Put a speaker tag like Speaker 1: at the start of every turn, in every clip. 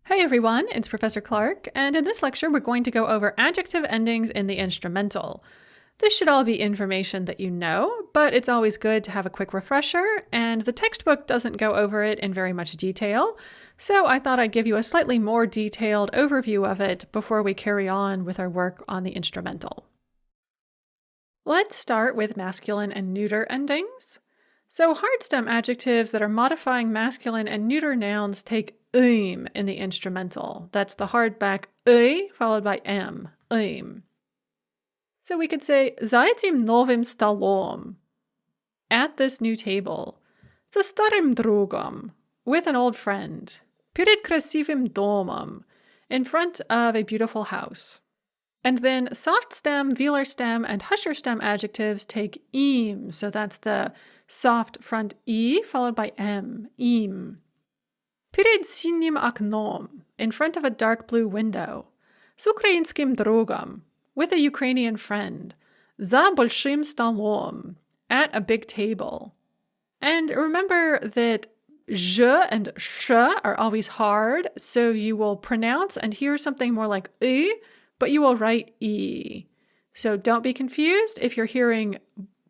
Speaker 1: Hey everyone, it's Professor Clark, and in this lecture we're going to go over adjective endings in the instrumental. This should all be information that you know, but it's always good to have a quick refresher, and the textbook doesn't go over it in very much detail, so I thought I'd give you a slightly more detailed overview of it before we carry on with our work on the instrumental. Let's start with masculine and neuter endings. So hard stem adjectives that are modifying masculine and neuter nouns take im in the instrumental. That's the hard back followed by m, im. So we could say za этим новым столом, at this new table, за старым другом, with an old friend, перед красивым домом, in front of a beautiful house. And then soft stem, velar stem, and husher stem adjectives take im, so that's the soft front e followed by m, im. Перед синим окном, in front of a dark blue window. С украинским другом, with a Ukrainian friend. За большим столом, at a big table. And remember that je and sh are always hard, so you will pronounce and hear something more like but you will write e. So don't be confused if you're hearing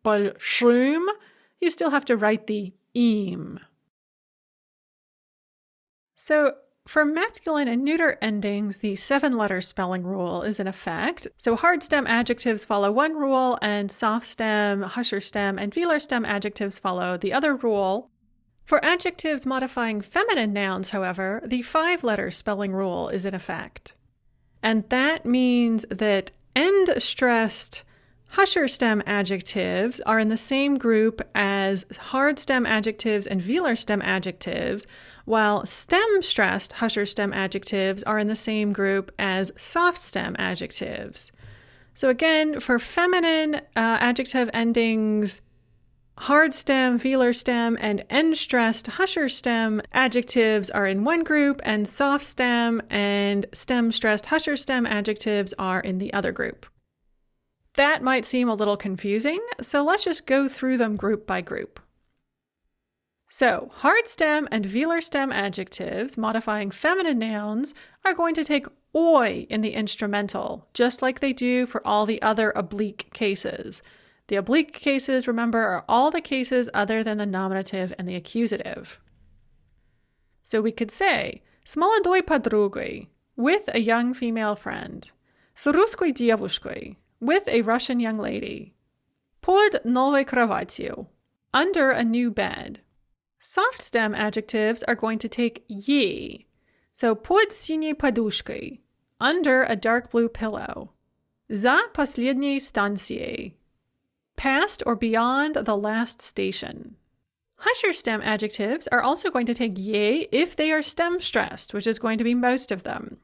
Speaker 1: большим, you still have to write the im. So for masculine and neuter endings, the 7-letter spelling rule is in effect. So hard stem adjectives follow one rule, and soft stem, husher stem, and velar stem adjectives follow the other rule. For adjectives modifying feminine nouns, however, the 5-letter spelling rule is in effect. And that means that end-stressed husher stem adjectives are in the same group as hard stem adjectives and velar stem adjectives, while stem-stressed husher stem adjectives are in the same group as soft stem adjectives. So again, for feminine adjective endings, hard stem, velar stem, and end-stressed husher stem adjectives are in one group, and soft stem and stem-stressed husher stem adjectives are in the other group. That might seem a little confusing, so let's just go through them group by group. So, hard stem and velar stem adjectives modifying feminine nouns are going to take oi in the instrumental, just like they do for all the other oblique cases. The oblique cases, remember, are all the cases other than the nominative and the accusative. So we could say, с молодой подругой, with a young female friend, с русской девушкой, with a Russian young lady, под новой кроватью, under a new bed. Soft stem adjectives are going to take ye, so под синей подушкой, under a dark blue pillow, за последней станцией, past or beyond the last station. Husher stem adjectives are also going to take ye if they are stem-stressed, which is going to be most of them.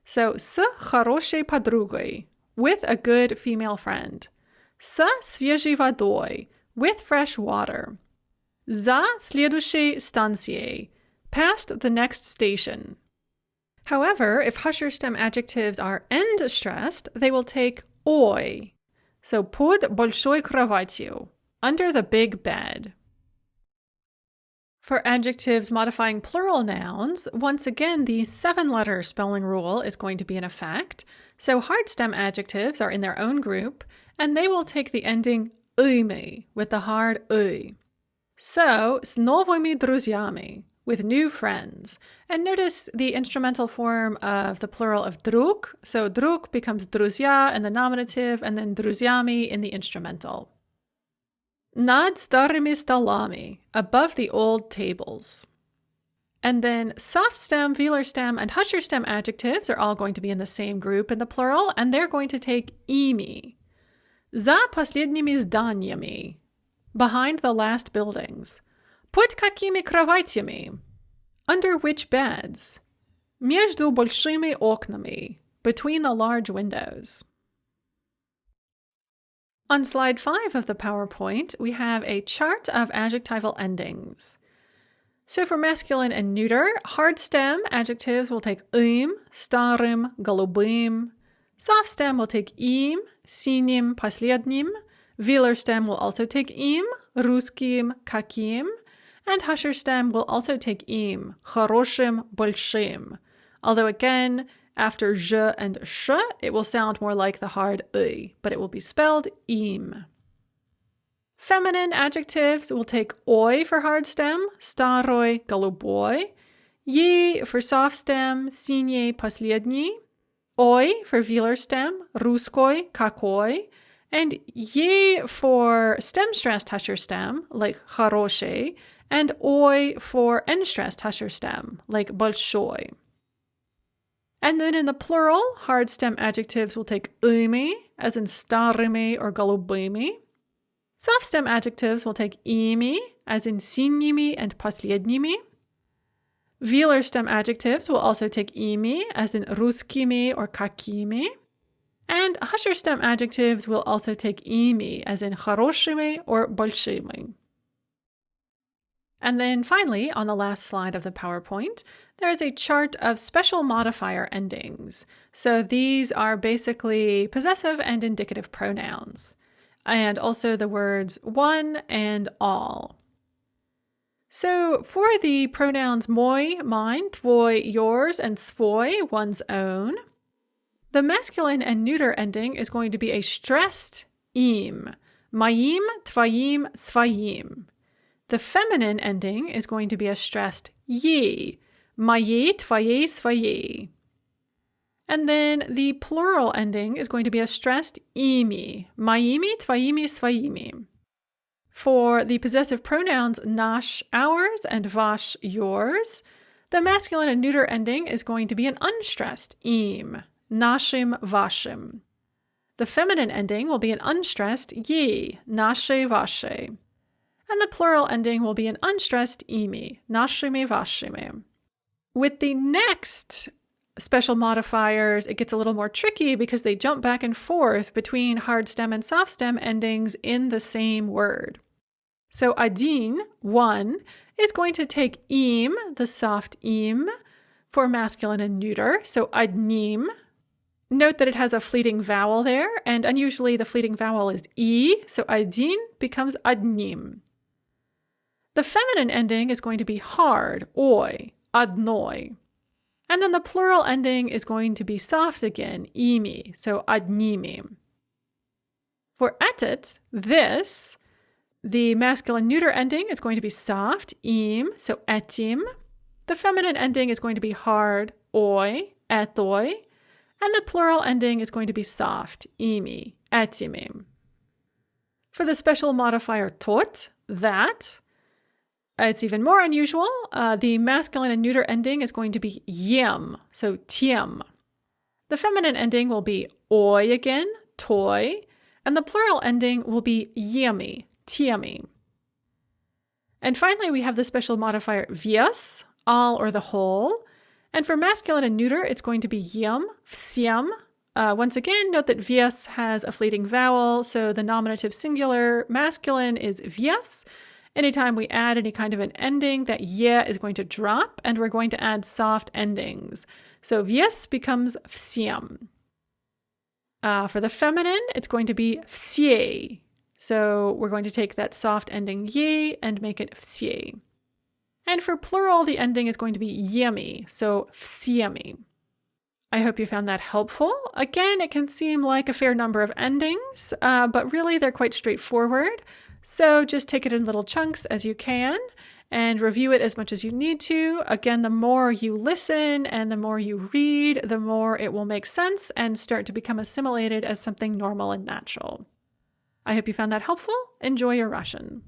Speaker 1: So, с хорошей подругой, with a good female friend. С свежей водой, with fresh water. За следующей станцией, past the next station. However, if husher stem adjectives are end-stressed, they will take ой. So, под большой кроватью, under the big bed. For adjectives modifying plural nouns, once again, the 7-letter spelling rule is going to be in effect. So hard stem adjectives are in their own group, and they will take the ending ими with the hard ы. So, с новыми друзьями, with new friends. And notice the instrumental form of the plural of друг. So друг becomes друзья in the nominative, and then друзьями in the instrumental. Над старыми столами, above the old tables. And then soft stem, velar stem, and husher stem adjectives are all going to be in the same group in the plural, and they're going to take ими. За последними зданиями, behind the last buildings. Под какими кроватями, under which beds. Между большими окнами, between the large windows. On slide 5 of the PowerPoint, we have a chart of adjectival endings. So for masculine and neuter, hard stem adjectives will take им, старым, голубым. Soft stem will take им, синим, последним. Velar stem will also take им, русским, каким. And husher stem will also take им, хорошим, большим. although again, after je and sh, it will sound more like the hard ui, but it will be spelled im. Feminine adjectives will take oi for hard stem, staroi, голубой, yi for soft stem, синий, последний, oi for velar stem, русской, какой, and yi for stem-stressed husher stem, like хороший, and oi for end-stressed husher stem, like большой. And then in the plural, hard stem adjectives will take ими, as in старыми or голубыми. Soft stem adjectives will take ими, as in синими and последними. Velar stem adjectives will also take ими, as in русскими or какими. And husher stem adjectives will also take ими, as in хорошими or большими. And then finally, on the last slide of the PowerPoint, there is a chart of special modifier endings. So these are basically possessive and indicative pronouns, and also the words one and all. So for the pronouns mój, mine, tvoj, yours, and svoj, one's own, the masculine and neuter ending is going to be a stressed im, моим, твоим, своим. The feminine ending is going to be a stressed yi, моей, твоей, своей. And then the plural ending is going to be a stressed ими, моими, твоими, своими. For the possessive pronouns наш, ours, and ваш, yours, the masculine and neuter ending is going to be an unstressed им, нашим, вашим. The feminine ending will be an unstressed yi, наше, ваше. And the plural ending will be an unstressed ими, нашими, вашими. With the next special modifiers, it gets a little more tricky because they jump back and forth between hard stem and soft stem endings in the same word. So один, one, is going to take im, the soft im, for masculine and neuter. So одним. Note that it has a fleeting vowel there, and unusually the fleeting vowel is e, so один becomes одним. The feminine ending is going to be hard, oi, одной. And then the plural ending is going to be soft again, ими, so одними. For этот, this, the masculine neuter ending is going to be soft, им, so этим. The feminine ending is going to be hard, ой, этой. And the plural ending is going to be soft, ими, этими. For the special modifier tot, that, it's even more unusual. The masculine and neuter ending is going to be ем, so тем. The feminine ending will be ой again, той, and the plural ending will be еми, теми. And finally, we have the special modifier вес, all or the whole. And for masculine and neuter, it's going to be ем, всем. Once again, note that вес has a fleeting vowel, so the nominative singular masculine is вес. Anytime we add any kind of an ending, that ye is going to drop, and we're going to add soft endings. So вес becomes всем. For the feminine, it's going to be все. So we're going to take that soft ending ye and make it все. And for plural, the ending is going to be еми, so всеми. I hope you found that helpful. Again, it can seem like a fair number of endings, but really they're quite straightforward. So just take it in little chunks as you can and review it as much as you need to. Again, the more you listen and the more you read, the more it will make sense and start to become assimilated as something normal and natural. I hope you found that helpful. Enjoy your Russian.